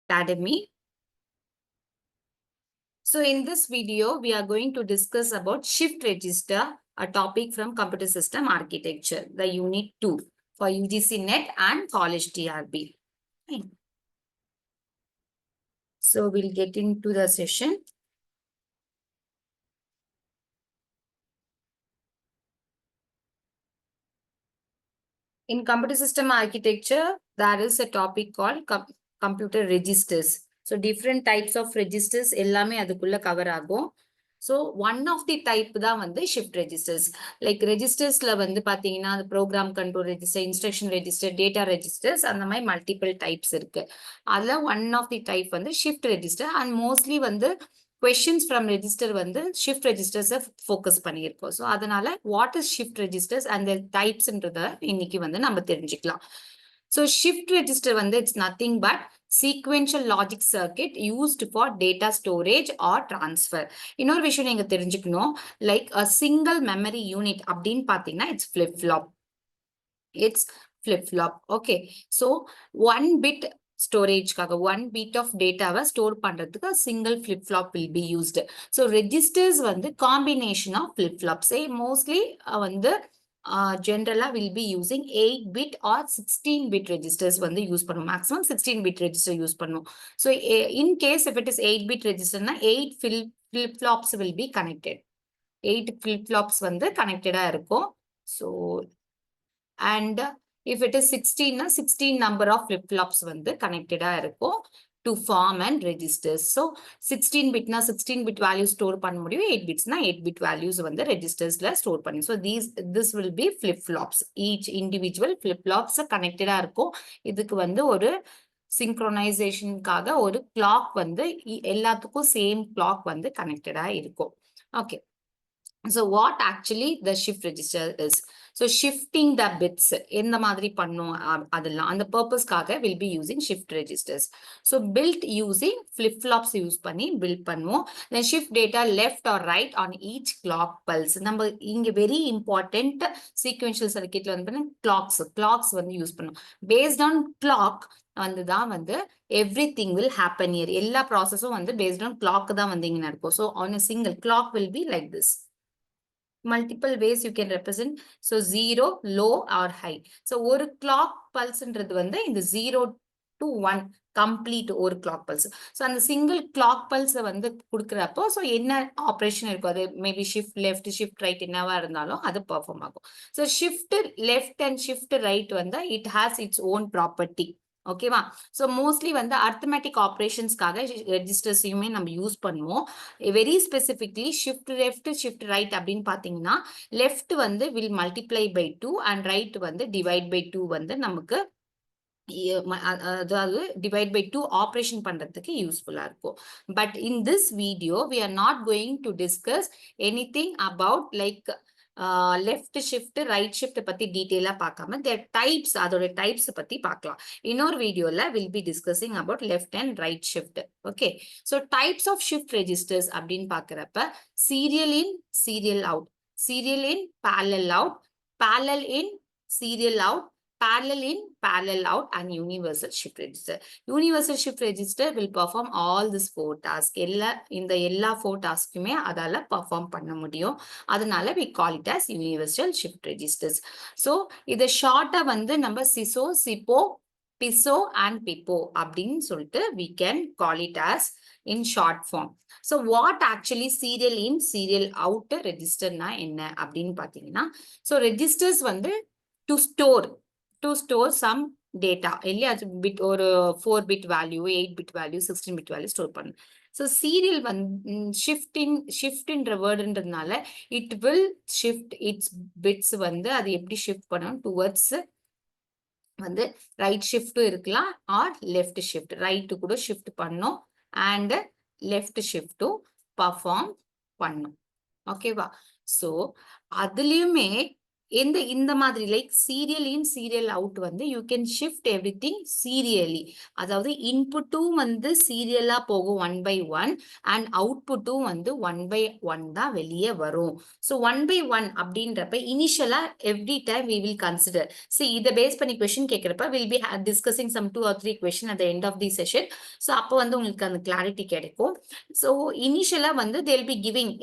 Academy. So in this video, we are going to discuss about shift register, a topic from computer system architecture, the unit 2 for UGC NET and college TRB. Fine. So we'll get into the session. In computer system architecture, there is a topic called computer registers. So different types of registers எல்லாமே அதுக்குள்ள cover ஆகும். So one of the type தான் வந்து shift registers. Like registersல வந்து பாத்தீங்கன்னா program control register, instruction register, data registers அந்த மாதிரி multiple types இருக்கு. அதுல one of the type வந்து shift register and mostly வந்து questions from register வந்து shift registers ஃபோக்கஸ் பண்ணியிருக்கோம். ஸோ அதனால வாட் இஸ் ஷிஃப்ட் ரெஜிஸ்டர்ஸ் அந்த டைப்ஸ்ன்றத இன்னைக்கு வந்து நம்ம தெரிஞ்சுக்கலாம். ஸோ ஷிஃப்ட் ரெஜிஸ்டர் வந்து it's nothing but sequential logic circuit used for data storage or transfer. இன்னொரு விஷயம் நீங்க தெரிஞ்சுக்கணும், like a single memory unit அப்படின்னு பார்த்தீங்கன்னா it's flip flop. It's flip flop. Okay. So 1 bit storage kaga 1 bit of data va store பண்றதுக்கு single flip flop will be used. So registers வந்து combination of flip flops. Mostly வந்து generally will be using 8 bit or 16 bit registers வந்து use பண்ணுவோம். Maximum 16 bit register use பண்ணுவோம். So in case if it is 8 bit register na 8 flip flops will be connected. 8 flip flops வந்து connected இருக்கும். So and if it is 16 16 number of flip flops வந்து connected இருக்கும் to form and registers. So 16 bit na 16 bit values store பண்ண முடியும், 8 bits na 8 bit values வந்து registersல store பண்ணி. So this will be flip flops. Each individual flip flops connected இருக்கும். இதுக்கு வந்து ஒரு synchronization-காக ஒரு clock வந்து எல்லாத்துக்கும் same clock வந்து connected இருக்கும். Okay. So what actually the shift register is? So shifting the bits இந்த மாதிரி பண்ணும் அதெல்லாம் அந்த purpose-காக will be using shift registers. So built using flip-flops use பண்ணி build பண்ணுவோம். Then shift data left or right on each clock pulse. நம்ம இங்க very important sequential circuitல வந்து clocks வந்து யூஸ் பண்ணுவோம். Based on clock வந்துதான் வந்து everything will happen here. எல்லா ப்ராசஸும் வந்து based on clock தான் வந்து இங்க நடக்கும். So on a single clock will be like this. Multiple ways you can represent. So 0, low or high. So ஒரு clock pulseன்றது வந்து இந்த 0 to 1 complete ஒரு clock pulse. So அந்த single clock pulse வந்து கொடுக்குறப்போ so என்ன ஆப்ரேஷன் இருக்கும், அது maybe shift left, shift right என்னவா இருந்தாலும் அது பெர்ஃபார்ம் ஆகும். So shift left and shift right வந்து it has its own property. ஓகேவா? ஸோ மோஸ்ட்லி வந்து அர்த்தமேட்டிக் ஆப்ரேஷன்ஸ்க்காக ரெஜிஸ்டர்ஸையுமே நம்ம யூஸ் பண்ணுவோம். Very specifically shift left shift right அப்படின்னு பார்த்தீங்கன்னா லெஃப்ட் வந்து will multiply by 2 and right வந்து டிவைட் பை 2 வந்து நமக்கு அதாவது டிவைட் பை 2 ஆப்ரேஷன் பண்றதுக்கு யூஸ்ஃபுல்லா இருக்கும். But in this video we are not going to discuss anything about like left shift right shift பத்தி டீட்டெயிலா பார்க்காம தேர் டைப்ஸ் அதோட டைப்ஸ் பத்தி பார்க்கலாம். இன்னொரு வீடியோல will be discussing about left and right shift. Okay, so types of shift registers அப்படின்னு பார்க்குறப்ப serial in serial out, serial in parallel out, parallel in serial out, parallel in parallel out and universal shift register. Universal shift register will perform all these 4 tasks. இந்த எல்லா 4 tasks-மே அதால perform பண்ண முடியும். அதனால we call it as universal shift registers. So இத ஷார்ட்டா வந்து நம்ம சிசோ, சிப்போ, பிசோ and பிப்போ அப்படின்னு சொல்லிட்டு we can call it as in short form. So what actually serial in serial out register na என்ன அப்படின்னு பார்த்தீங்கன்னா, so registers வந்து to store some data இல்லையா, பிட் ஒரு 4 bit value, 8 bit value, 16 bit value store பண்ணும். So serial வந்து ஷிஃப்ட்ன்ற வேர்டுன்றதுனால it will shift its bits வந்து அது எப்படி ஷிஃப்ட் பண்ணணும் டுவர்ட்ஸ் வந்து ரைட் ஷிஃப்ட்டும் இருக்கலாம் ஆர் லெஃப்ட் ஷிஃப்ட், ரைட்டு கூட ஷிஃப்ட் பண்ணும் அண்ட் லெஃப்ட் ஷிஃப்ட்டும் பர்ஃபார்ம் பண்ணும். ஓகேவா? ஸோ அதுலேயுமே இந்த மாதிரி like serial in serial out வந்து you can shift everything serially. அதாவது இன்புட்டும் வந்து சீரியலா போகும் 1 by 1 அண்ட் அவுட்புட்டும் வந்து 1 by 1 தான் வெளியே வரும். ஸோ 1 by 1 அப்படின்றப்ப இனிஷியலா every time we will consider. See இதை பேஸ் பண்ணி கொஸ்டின் கேட்கிறப்ப will be discussing some 2 or 3 question at the end of the session. So அப்போ வந்து உங்களுக்கு அந்த கிளாரிட்டி கிடைக்கும். ஸோ இனிஷியலா வந்து தேல் பி கிவிங்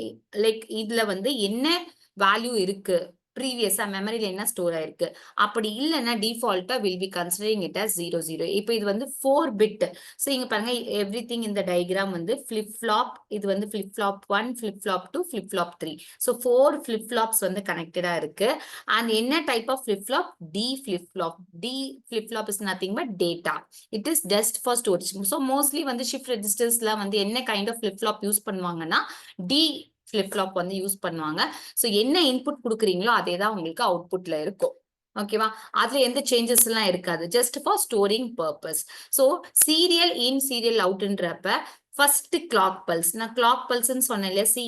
லைக் இதுல வந்து என்ன வேல்யூ இருக்கு, ப்ரீவியஸா மெமரியில என்ன ஸ்டோர் ஆயிருக்கு, அப்படி இல்லைன்னா டிஃபால்ட்டா will be considering it as 00. இப்போ இது வந்து 4 பிட். ஸோ இங்க பாருங்க எவ்ரி திங் இந்த டயக்ராம் வந்து ஃபிளிப் ஃப்ளாப், இது வந்து flip flop 1, flip flop 2, flip flop 3. So 4 flip flops வந்து கனெக்டடா இருக்கு. அண்ட் என்ன type of flip flop? D flip flop. D flip flop is nothing but data. It is just for storage. So mostly வந்து shift ரெஜிஸ்டர்ஸ்ல வந்து என்ன kind of flip flop use பண்ணுவாங்கன்னா D flip flop வந்து use பண்ணுவாங்க. So என்ன input கொடுக்குறீங்களோ அதே தான் உங்களுக்கு அவுட்புட்ல இருக்கும். ஓகேவா? அதுல எந்த சேஞ்சஸ் எல்லாம் இருக்காது. Just for storing purpose. So serial in serial அவுட்ன்றப்ப ஃபர்ஸ்ட் கிளாக் பல்ஸ், நான் கிளாக் பல்ஸ்ன்னு சொன்னேன் இல்லையா? See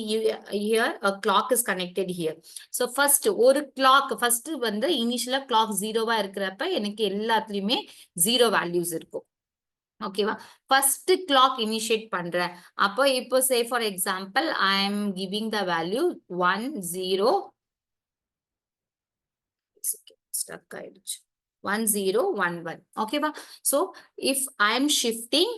here clock is connected here. So first ஒரு கிளாக் ஃபர்ஸ்ட் வந்து இனிஷியலா கிளாக் 0வா இருக்கிறப்ப எனக்கு எல்லாத்துலயுமே 0 வேல்யூஸ் இருக்கும். ஓகேவா? ஃபர்ஸ்ட் கிளாக் இனிஷியேட் பண்றேன். அப்போ இப்போ say for example I am giving the value 1 0 stuck ஆயிடுச்சு 1 0 1 1. ஓகேவா? So if I am shifting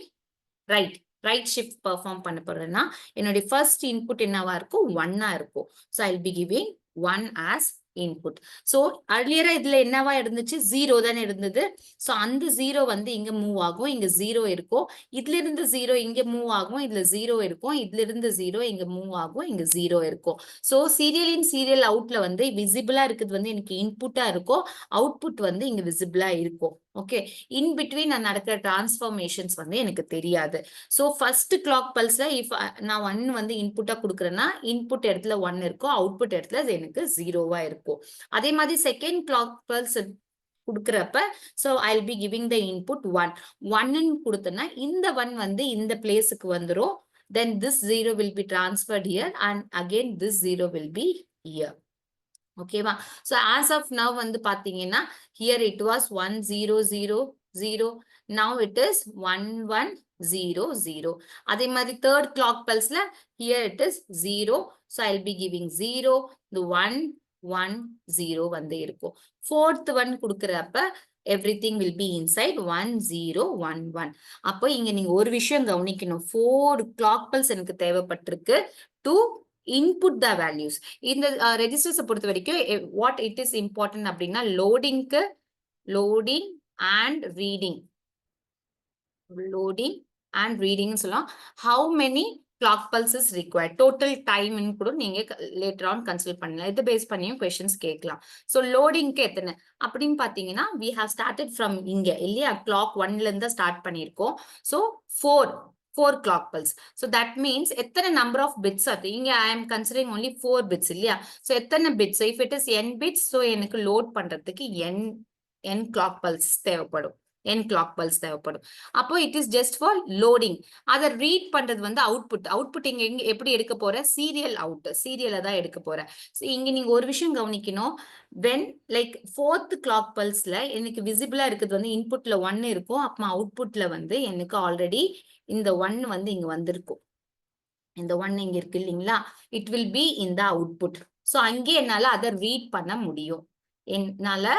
right shift perform பண்ண போறேன்னா என்னுடைய ஃபர்ஸ்ட் இன்புட் என்னவா இருக்கும்? 1ஆ இருக்கும். So I will be giving 1 as input. So அர்லியரா இதுல என்னவா இருந்துச்சு? 0 தானே இருந்தது. ஸோ அந்த 0 வந்து இங்க மூவ் ஆகும், இங்க 0 இருக்கும். இதுல இருந்து 0 இங்க மூவ் ஆகும், இதுல 0 இருக்கும். இதுல இருந்து 0 இங்க மூவ் ஆகும், இங்க 0 இருக்கும். ஸோ சீரியல் இன் சீரியல் அவுட்ல வந்து விசிபிளா இருக்குது வந்து எனக்கு இன்புட்டா இருக்கும், அவுட்புட் வந்து இங்க விசிபிளா இருக்கும். ஓகே, இன் பிட்வீன் நான் நடக்கிற டிரான்ஸ்ஃபர்மேஷன்ஸ் வந்து எனக்கு தெரியாது. ஸோ ஃபர்ஸ்ட் கிளாக் பல்ஸ்ல இஃப் நான் 1 வந்து இன்புட்டா கொடுக்குறேன்னா இன்புட் இடத்துல 1 இருக்கும், அவுட்புட் இடத்துல அது எனக்கு 0வா இருக்கும். அதே மாதிரி செகண்ட் கிளாக் பல்ஸ் கொடுக்குறப்ப so I will be giving the input 1. 1ன்னு கொடுத்தேன்னா இந்த 1 வந்து இந்த பிளேஸுக்கு வந்துடும். Then this 0 will be transferred here and again this 0 will be here. ஓகேவா? ஸோ ஆஸ் ஆஃப் நவ் வந்து பாத்தீங்கன்னா here it was 1 0 0 0. Now it is 1 1 0 0. அதே மாதிரி தேர்ட் கிளாக் பல்ஸ்ல here it is 0. So I will be giving 0, the 1 1 0 வந்து இருக்கும். Fourth one கொடுக்குறப்ப everything will be inside 1 0 1 1. அப்போ இங்க நீங்க ஒரு விஷயம் கவனிக்கணும். 4 கிளாக் பல்ஸ் எனக்கு தேவைப்பட்டிருக்கு to input the values. இந்த ரெஜிஸ்டர்ஸை பொறுத்த வரைக்கும் what it is important அப்படின்னா லோடிங் அண்ட் ரீடிங் சொல்லலாம். how many clock pulses required, total time ன்னு கூட நீங்க later on கன்சிடர் பண்ணலாம். இது பேஸ் பண்ணியும் questions கேட்கலாம். ஸோ லோடிங்க்கு எத்தனை அப்படின்னு பாத்தீங்கன்னா we have started from இங்க இல்லையா? clock 1ல இருந்து ஸ்டார்ட் பண்ணியிருக்கோம். So 4 clock pulse. So that means எத்தனை number of bits அது இங்க I am considering only 4 bits இல்லையா? So எத்தனை bits? So if it is n bits, so எனக்கு லோட் பண்றதுக்கு n clock pulse தேவைப்படும். அப்போ it is just for loading. அதை ரீட் பண்றது வந்து அவுட்புட் இங்க எப்படி எடுக்க போற? சீரியலை தான் எடுக்க போறேன். ஸோ இங்க நீங்க ஒரு விஷயம் கவனிக்கணும். when like fourth clock pulseல எனக்கு விசிபிளா இருக்குது வந்து இன்புட்ல 1 இருக்கும், அப்ப அவுட்புட்ல வந்து எனக்கு ஆல்ரெடி இந்த 1 வந்து இங்க வந்திருக்கும். இந்த 1 இங்க இருக்கு இல்லைங்களா? It will be in the output. So அங்கே என்னால அதை ரீட் பண்ண முடியும். என்னால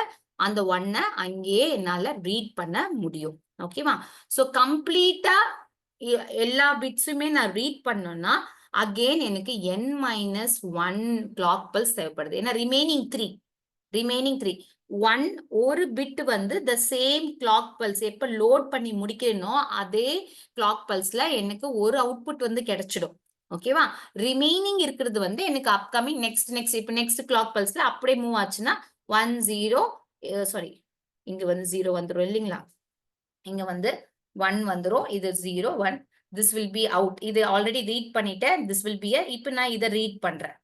அந்த 1 அங்கேயே என்னால ரீட் பண்ண முடியும். ஓகேவா? ஸோ கம்ப்ளீட்டா எல்லா பிட்ஸுமே நான் ரீட் பண்ணோம்னா அகெயின் எனக்கு n-1 கிளாக் பல்ஸ் தேவைப்படுது. ஏன்னா ரிமைனிங் த்ரீ ஒரு பிட் வந்து த சேம் கிளாக் பல்ஸ் எப்ப லோட் பண்ணி முடிக்கணும் அதே கிளாக் பல்ஸ்ல எனக்கு ஒரு அவுட்புட் வந்து கிடைச்சிடும். ஓகேவா? ரிமைனிங் இருக்கிறது வந்து எனக்கு அப்கமிங் நெக்ஸ்ட் கிளாக் பல்ஸ்ல அப்படியே மூவ் ஆச்சுன்னா 1 0 சாரி இங்க வந்து 0 வந்துடும் இல்லைங்களா? இங்க வந்து 1 வந்துரும், இது 0 1, this will be out. இது ஆல்ரெடி ரீட் பண்ணிட்டேன், this will be a, இப்போ நான் இதை ரீட் பண்றேன்.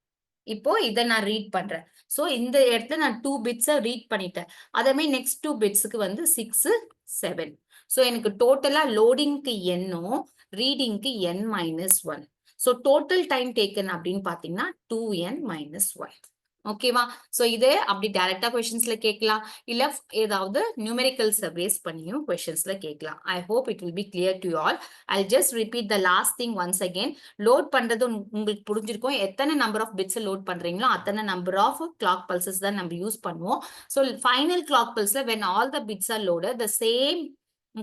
சோ இந்த இடத்துல நான் 2 பிட்ஸை ரீட் பண்ணிட்டேன். அதே மாதிரி நெக்ஸ்ட் 2 பிட்ஸுக்கு வந்து 6 7. சோ எனக்கு டோட்டலா லோடிங்க்கு என்னும் ரீடிங்க்கு n-1. So total time taken அப்படின்னு பாத்தீங்கன்னா 2n-1. ஓகேவா? சோ இது அப்படி டைரக்டா கொஸ்டின்ஸ்ல கேட்கலாம், இல்ல ஏதாவது நியூமெரிக்கல்ஸ் பேஸ் பண்ணியும் கொஸ்டின்ஸ்ல கேட்கலாம். ஐ hope it will B clear to all. I just repeat the last thing once again. Load பண்றது உங்களுக்கு புரிஞ்சிருக்கும். எத்தனை நம்பர் ஆஃப் பிட்ஸ் லோட் பண்றீங்களோ அத்தனை நம்பர் ஆஃப் கிளாக் பல்சஸ் தான் நம்ம யூஸ் பண்ணுவோம். ஸோ ஃபைனல் கிளாக் பல்ஸ்ல when all the bits are loaded, the same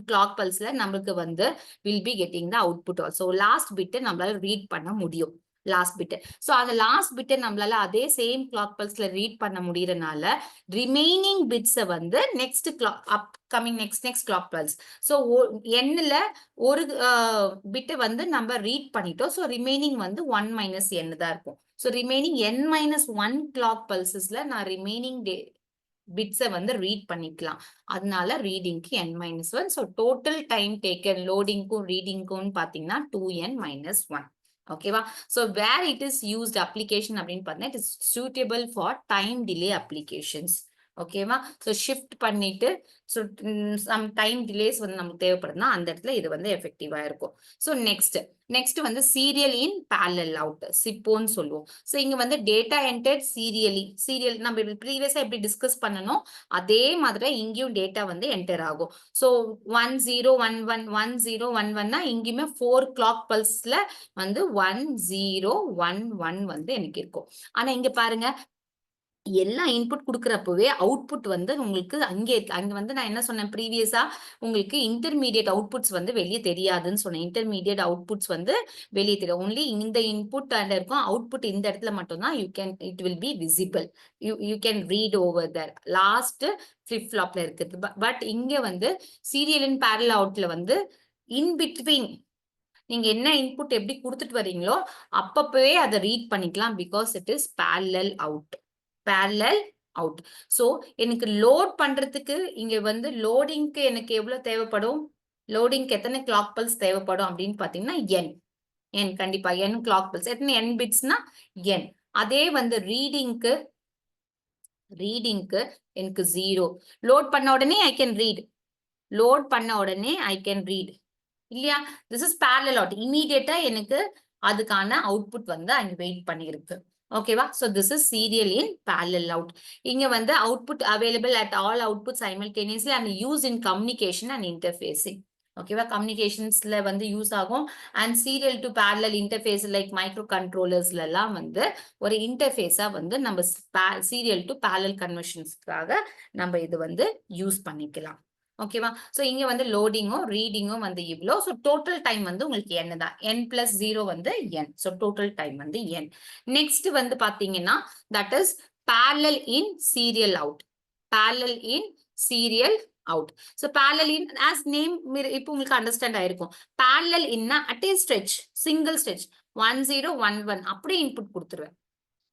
clock pulseல நம்மளுக்கு வந்து will be getting the output also. Last bit நம்மளால ரீட் பண்ண முடியும். Last bit. ஸோ அந்த லாஸ்ட் பிட் நம்மளால அதே சேம் கிளாக் பல்ஸ்ல ரீட் பண்ண முடியறனால ரிமைனிங் பிட்ஸை வந்து next clock upcoming next clock pulse. So எண்ணில் ஒரு பிட்டை வந்து நம்ம ரீட் பண்ணிட்டோம். ஸோ ரிமைனிங் வந்து 1 மைனஸ் என் தான் இருக்கும். So remaining n minus 1 clock பல்சஸ்ல நான் ரிமைனிங் பிட்ஸை வந்து ரீட் பண்ணிக்கலாம். அதனால ரீடிங்க்கு n minus 1. So total time taken லோடிங்க்கும் ரீடிங்க்கும் பார்த்தீங்கன்னா 2n மைனஸ் 1. ஓகேவா? So where it is used application அப்படின்னு பார்த்தீங்கன்னா it is suitable for time delay applications. ஓகேவா? ஸோ ஷிஃப்ட் பண்ணிட்டு ஸோ சம் டைம் டிலேஸ் வந்து நமக்கு தேவைப்படுதுன்னா அந்த இடத்துல இது வந்து எஃபெக்டிவா இருக்கும். ஸோ நெக்ஸ்ட் வந்து சீரியல் இன் பேரலல் அவுட், சிப்போன்னு சொல்லுவோம். ஸோ இங்க வந்து டேட்டா என்டர்ட் சீரியல் நம்ம ப்ரீவியஸா எப்படி டிஸ்கஸ் பண்ணணும் அதே மாதிரி இங்கேயும் டேட்டா வந்து என்டர் ஆகும். ஸோ 1011 இங்கேயுமே 4 கிளாக் பல்ஸ்ல வந்து 1011 வந்து எனக்கு இருக்கும். ஆனா இங்க பாருங்க எல்லா இன்புட் கொடுக்குறப்பவே அவுட்புட் வந்து உங்களுக்கு அங்க வந்து நான் என்ன சொன்னேன் ப்ரீவியஸா உங்களுக்கு இன்டர்மீடியட் அவுட்புட்ஸ் வந்து வெளியே தெரியாதுன்னு சொன்னேன். இன்டர்மீடியட் அவுட்புட்ஸ் வந்து வெளியே தெரியும். ஒன்லி இந்த இன்புட் இருக்கும், அவுட்புட் இந்த இடத்துல மட்டும்தான் it will be visible. You can read over there last flip ஃப்ளாப்ல இருக்குது. பட் இங்க வந்து சீரியல் இன் பேரலல் அவுட்ல வந்து இன் பிட்வீன் நீங்க என்ன இன்புட் எப்படி கொடுத்துட்டு வரீங்களோ அப்பப்பவே அதை ரீட் பண்ணிக்கலாம். Because it is parallel out. So எனக்கு லோட் பண்றதுக்கு இங்க வந்து லோடிங்க்கு எனக்கு எவ்வளவு தேவைப்படும், லோடிங்க்கு எத்தனை கிளாக் பல்ஸ் தேவைப்படும் அப்படின்னு பாத்தீங்கன்னா n கண்டிப்பா n கிளாக் பல்ஸ். எத்தனை n பிட்ஸ்னா n. அதே வந்து ரீடிங்க்கு எனக்கு 0. லோட் பண்ண உடனே ஐ கேன் ரீட் இல்லையா? This is parallel out. இமீடியட்டா எனக்கு அதுக்கான அவுட்புட் வந்து அங்க வெயிட் பண்ணிருக்கு. ஓகேவா? So this is serial in parallel out. இங்க வந்து output available at all output simultaneously and use in communication and interfacing. ஓகேவா? கம்யூனிகேஷன்ஸ்ல வந்து யூஸ் ஆகும். And serial to parallel interface like micro கண்ட்ரோலர்ஸ்ல எல்லாம் வந்து ஒரு இன்டர்ஃபேஸா வந்து நம்ம சீரியல் டு பேரலல் கன்வர்ஷன்ஸ்க்காக நம்ம இது வந்து யூஸ் பண்ணிக்கலாம். ஓகேவா? சோ இங்க வந்து லோடிங்கும் ரீடிங்கும் வந்து இவ்வளோ. ஸோ டோட்டல் டைம் வந்து உங்களுக்கு n தான். n பிளஸ் 0 வந்து n. ஸோ டோட்டல் டைம் வந்து n. நெக்ஸ்ட் வந்து பாத்தீங்கன்னா that is parallel in serial out. So parallel in as name இப்போ உங்களுக்கு அண்டர்ஸ்டாண்ட் ஆயிருக்கும். பேரலல் இன்னா at A stretch, single stretch 1011 அப்படியே இன்புட் கொடுத்துருவேன்.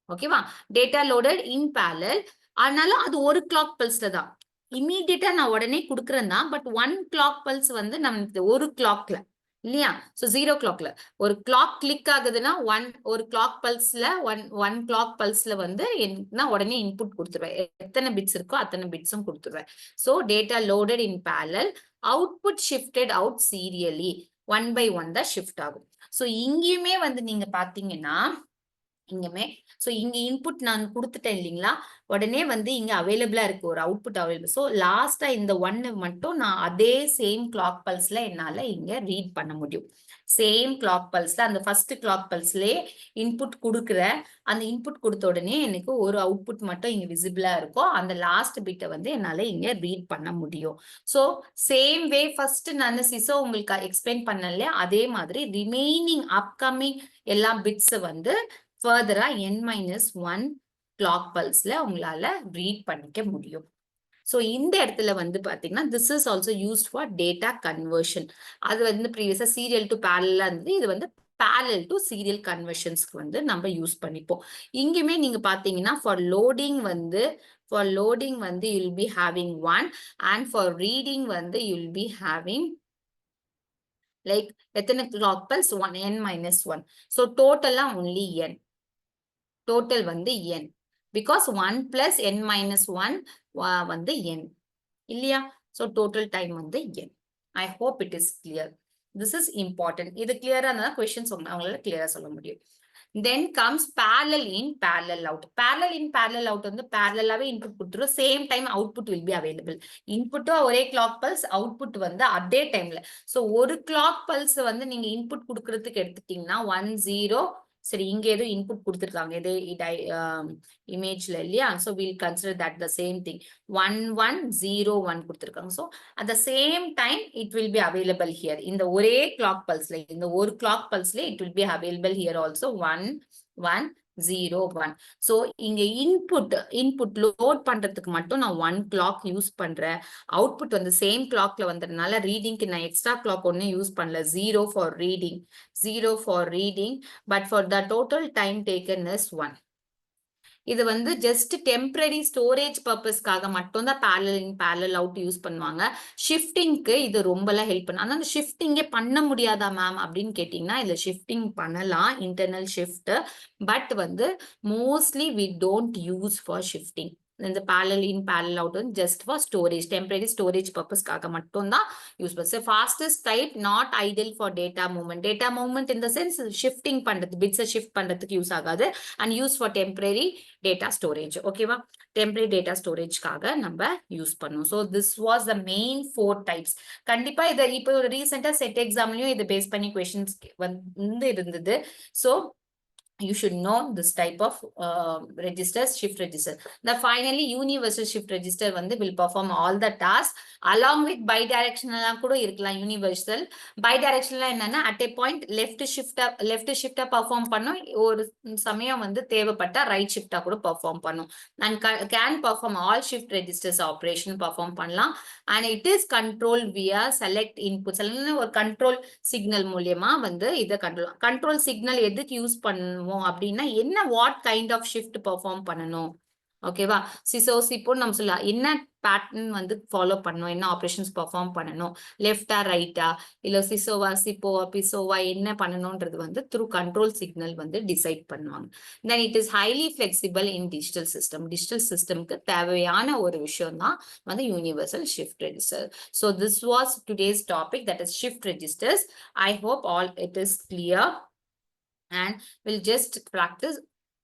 ஓகேவா? Data loaded in parallel. ஆனாலும் அது ஒரு கிளாக் பல்ஸ்ல தான். இமீடியட்டா நான் உடனே கொடுக்குறேன் தான். பட் 1 கிளாக் பல்ஸ் வந்து நமக்கு ஒரு கிளாக்ல இல்லையா? ஸோ 0 கிளாக்ல ஒரு கிளாக் கிளிக் ஆகுதுன்னா ஒரு கிளாக் பல்ஸ்ல ஒன் கிளாக் பல்ஸ்ல வந்து நான் உடனே இன்புட் கொடுத்துருவேன். எத்தனை பிட்ஸ் இருக்கோ அத்தனை பிட்ஸும் கொடுத்துருவேன். So data loaded in parallel, output shifted out serially 1 by 1 தான் ஷிஃப்ட் ஆகும். ஸோ இங்கேயுமே வந்து நீங்க பாத்தீங்கன்னா சோ இங்க இன்புட் நான் கொடுத்துட்டேன் இல்லைங்களா, உடனே வந்து இங்க அவைலபிளா இருக்கு ஒரு அவுட்புட் அவைலபிள். சோ லாஸ்டா இந்த 1 மட்டும் நான் அதே சேம் கிளாக் பல்ஸ்ல என்னால இங்க ரீட் பண்ண முடியும். சேம் கிளாக் பல்ஸ்ல அந்த ஃபர்ஸ்ட் கிளாக் பல்ஸ்லயே இன்புட் கொடுக்குறேன். அந்த இன்புட் கொடுத்த உடனே எனக்கு ஒரு அவுட்புட் மட்டும் இங்க விசிபிளா இருக்கும். அந்த லாஸ்ட் பிட்டை வந்து என்னால இங்க ரீட் பண்ண முடியும். சோ சேம் வே ஃபர்ஸ்ட் நான் சிசோ உங்களுக்கு எக்ஸ்பிளைன் பண்ணல, அதே மாதிரி ரிமைனிங் அப்கமிங் எல்லா பிட்ஸ் வந்து ஃபர்தரா n மைனஸ் 1 கிளாக் பல்ஸ்ல உங்களால ரீட் பண்ணிக்க முடியும். ஸோ இந்த இடத்துல வந்து பாத்தீங்கன்னா this is also used for data conversion. அது வந்து ப்ரீவியஸா சீரியல் டு பேரலா இருந்தது. இது வந்து பேரலல் டு சீரியல் கன்வர்ஷன்ஸ்க்கு வந்து நம்ம யூஸ் பண்ணிப்போம். இங்குமே நீங்க பாத்தீங்கன்னா ஃபார் லோடிங் வந்து யூ வில் பி ஹேவிங் 1 அண்ட் ஃபார் ரீடிங் வந்து you will be having like எத்தனை clock pulse 1 n minus 1. So டோட்டலா ஒன்லி n. டோட்டல் வந்து n because 1 plus n minus 1 வந்து n இல்லையா? ஸோ டோட்டல் டைம் வந்து n. I hope it is clear. This is important. இது clear ஆனா questions அவங்களால clear சொல்ல முடியும். Then comes parallel in, parallel out. Parallel in, parallel out வந்து parallel-ஆவே input கொடுத்துரும். Same time output will be available. Input ஒரே clock pulse, output வந்து அதே timeல. So ஒரு clock pulse வந்து நீங்க input கொடுக்கறதுக்கு எடுத்துட்டீங்கன்னா 1 0. சரி, இங்க ஏதோ input கொடுத்துருக்காங்க இதே இமேஜ்ல இல்லையா? So we'll consider that the same thing. 1 1 0 1 கொடுத்துருக்காங்க. So at the same time it will be available here. இந்த ஒரே clock pulse-ல, இந்த ஒரு clock pulse-ல it will be available here also 1 1 0 1. So இங்க input load பண்றதுக்கு மட்டும் நான் 1 clock யூஸ் பண்றேன். output வந்து சேம் clockல வந்ததுனால ரீடிங்க்கு நான் எக்ஸ்ட்ரா clock ஒன்னும் யூஸ் பண்ணல. 0 for reading, but for the total time taken is 1. இது வந்து ஜஸ்ட் டெம்பரரி ஸ்டோரேஜ் பர்பஸ்க்காக மட்டும் தான் parallel in parallel out use பண்ணுவாங்க. ஷிஃப்டிங்க்கு இது ரொம்பலாம் ஹெல்ப் பண்ணும். ஆனா ஷிஃப்டிங்கே பண்ண முடியாதா மேம் அப்படின்னு கேட்டீங்கன்னா இதுல ஷிஃப்டிங் பண்ணலாம், இன்டர்னல் ஷிஃப்ட். பட் வந்து mostly we don't use for shifting. இந்த parallel in parallel out வந்து just for storage, temporary storage purpose-க்காக மட்டும் தான் யூஸ் பண்ணும். fastest type not ideal for data movement in the sense shifting பண்றது, bits shift பண்றதுக்கு use ஆகாது, and use for temporary data storage. ஓகேவா? temporary data storage-க்காக நம்ம use பண்ணும். so this was the main 4 types. கண்டிப்பா இத இப்போ ரீசெண்டா செட் எக்ஸாம்லயும் இத பேஸ் பண்ணி questions வந்து இருந்தது. so you should know this type of registers, shift register. The finally universal shift register வந்து will perform all the tasks along with bidirectional கூட இருக்கலாம். universal bidirectional என்னன்னா at a point left shift perform பண்ணும், ஒரு சமயம் வந்து தேவைப்பட்ட right shift கூட perform பண்ணும், and can perform all shift registers operation perform பண்ணலாம். and it is controlled via select inputs. ஒரு control signal மூலியமா வந்து இத control signal எதுக்கு யூஸ் பண்ணுவோம் அப்படின்னா என்ன what kind of shift perform பண்ணணும். ஓகேவா? இப்போ நம்ம சொல்லலாம் என்ன பேட்டர்ன் வந்து ஃபாலோ பண்ணணும், என்ன ஆப்ரேஷன்ஸ் பெர்ஃபார்ம் பண்ணணும், லெஃப்டா ரைட்டா இல்ல சிசோவா சிப்போவா பிசோவா என்ன பண்ணணும்ன்றது வந்து த்ரூ கண்ட்ரோல் சிக்னல் வந்து டிசைட் பண்ணுவாங்க. Then it is highly flexible in digital system. Digital சிஸ்டம்க்கு தேவையான ஒரு விஷயம் தான் வந்து universal shift register. So this was today's topic, that is shift registers. I hope all it is clear. And we'll just practice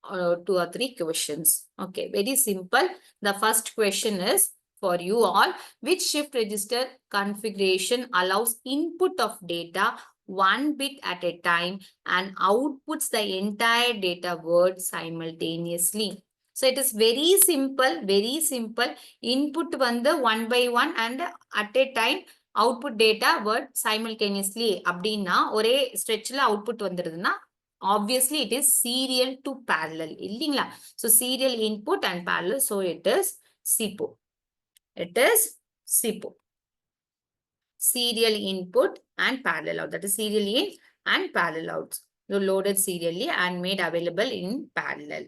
2 or 3 questions. Okay, very simple. The first question is for you all. Which shift register configuration allows input of data 1 bit at a time and outputs the entire data word simultaneously? So it is very simple, very simple. Input வந்து 1 by 1 and at a time output data word simultaneously. அப்படின்னா ஒரே ஸ்ட்ரெச்ல output வந்துடுதுன்னா obviously it is serial to parallel இல்லீங்களா? so serial input and parallel, so it is SIPO. It is SIPO, serial input and parallel out. That is serial in and parallel out. So loaded serially and made available in parallel.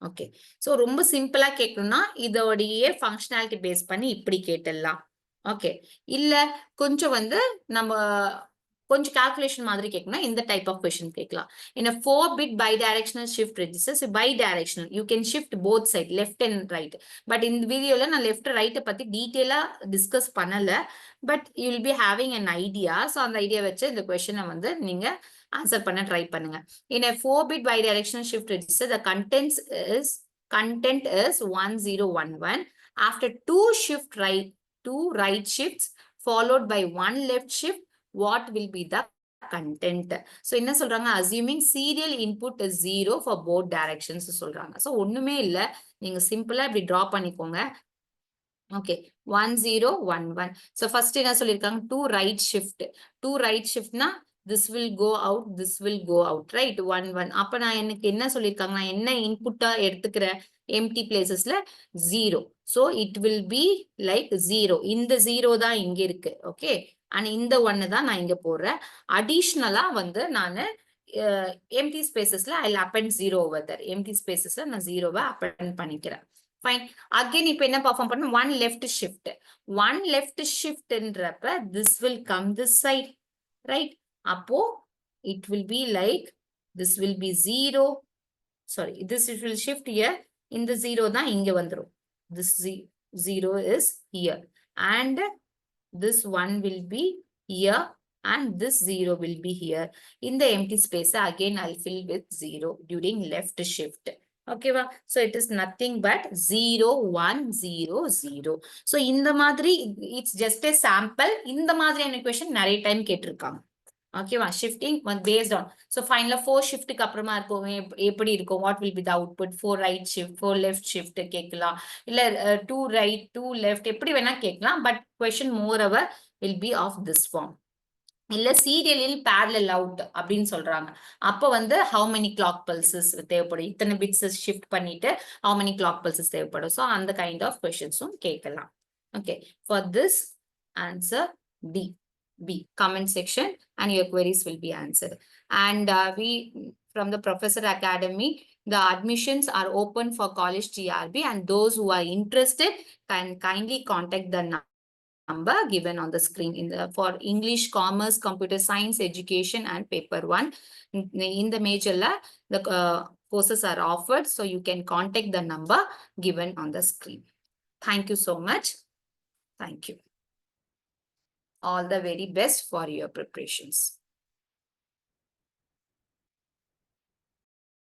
okay, so ரொம்ப சிம்பிளா கேட்கணும்னா இதோடைய functionality base பண்ணி இப்படி கேட்டலாம். Okay, இல்ல கொஞ்சம் வந்து நம்ம கொஞ்சம் கால்குலேஷன் மாதிரி கேட்கணும்னா இந்த டைப் ஆஃப் கொஸ்டின் கேட்கலாம். in a 4-bit bidirectional shift register, so bidirectional you can shift both side left and right. But இந்த வீடியோல நான் லெஃப்ட் ரைட் பத்தி டீடைலா டிஸ்கஸ் பண்ணல, but you will be having an idea. so அந்த idea வச்சு இந்த கொஸ்டினை வந்து நீங்க ஆன்சர் பண்ண ட்ரை பண்ணுங்க. in a 4-bit bidirectional shift register, the content is 1011. after two right shifts followed by one left shift, what will be the content? so என்ன சொல்றாங்க, assuming serial input is 0 for both directions சொல்றாங்க. so ஒண்ணுமே இல்ல, நீங்க சிம்பிளா இப்படி draw பண்ணிக்கோங்க. okay, 1 0 1 1. so first என்ன சொல்லிருக்காங்க, two right shiftனா this will go out, this will go out, right? 1 1. அப்ப நான் எனக்கு என்ன சொல்லிருக்காங்க, நான் என்ன இன்புட்டா எடுத்துக்கிறேன், empty placesல 0. so it will be like 0. இந்த 0 தான் இங்க இருக்கு. okay, and இந்த 1 தான் நான் இங்க போடுறேன். அடிஷனலா வந்து நான் empty spacesல I'll append 0 over there. empty spacesல நான் 0-வை append பண்ணிக்கிறேன். fine. again இப்ப என்ன perform பண்ணணும், one left shiftன்றப்ப this will come this side, right? அப்போ it will be like this will be 0. sorry, this it will shift here. இந்த 0 தான் இங்க வந்துரும். this 0 is here and this 1 will be here and this 0 will be here. In the empty space, again I'll fill with 0 during left shift. Okay, so it is nothing but 0, 1, 0, 0. So in the madri, it's just a sample. In the madri question, narrate time ketirukanga. Okay, shifting based on. So final 4 shift அப்புறமா இருக்கும் எப்படி இருக்கும், what will be the output, 4 right shift, 4 left shift கேட்கலாம், இல்ல 2 right 2 left எப்படி வேணா கேட்கலாம். But question moreover will be of this form. இல்ல சீரியலில் parallel out அப்படின்னு சொல்றாங்க. அப்ப வந்து how many clock pulses தேவைப்படும், இத்தனை bits shift பண்ணிட்டு how many clock pulses தேவைப்படும். So அந்த kind of questions-உம் கேட்கலாம். Okay, for this answer B, comment section and your queries will be answered. And we from the Professor Academy, the admissions are open for college TRB, and those who are interested can kindly contact the number given on the screen for English, Commerce, Computer Science, Education, and Paper 1. In the major, the courses are offered, so you can contact the number given on the screen. Thank you so much. Thank you. All the very best for your preparations.